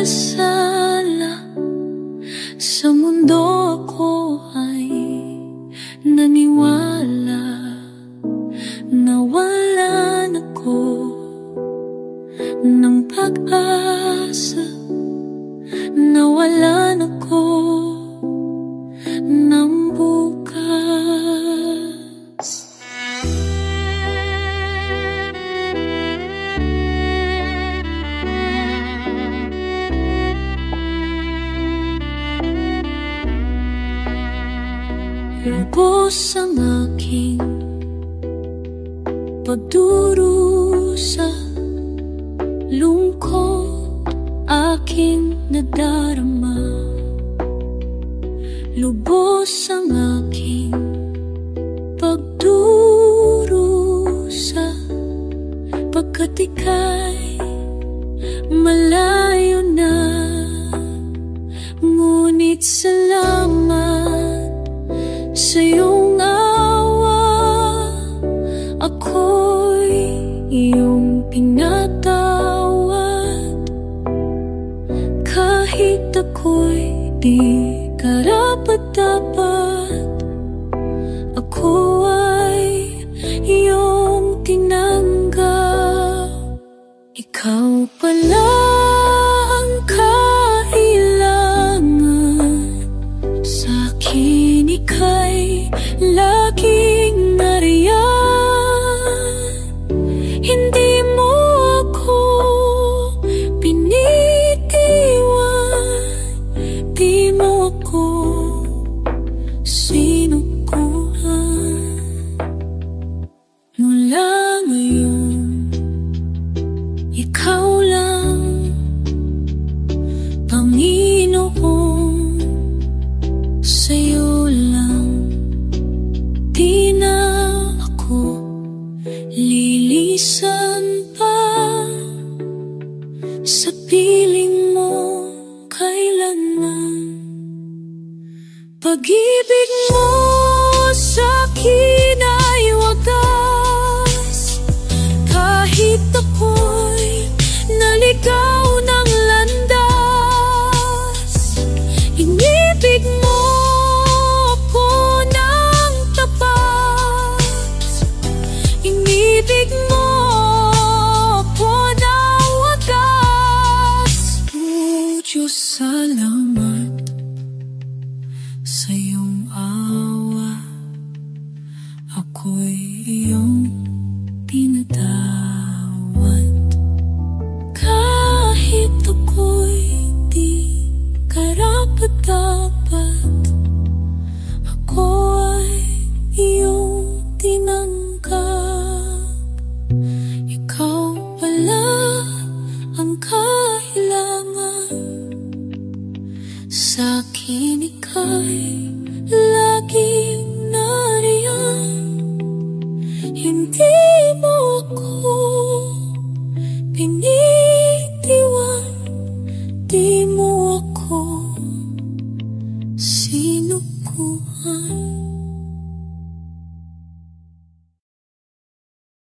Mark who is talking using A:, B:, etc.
A: pag-alasala sa mundo ko ay naniwala na wala na ko ng pag-asa, nawalan ako ng bukas. Lubos ang aking pagdurusa, lungkot aking nadarama. Lubos ang aking pagdurusa, pagkat ika'y malayo na. Ngunit salamat sa iyong awa, ako'y iyong pinatawad. Kahit ako'y di karapat-dapat, ako ay iyong tinanggap. Ikaw pala ang kailangan sa'kin, ika'y laging nariyan. Hindi mo ako binitiwan, di mo ako sinukuhan. Mula ngayon, ikaw lang, Panginoon, sa'yo lang. Di na ako lilisan pa sa piling mo kailanman. Pag-ibig mo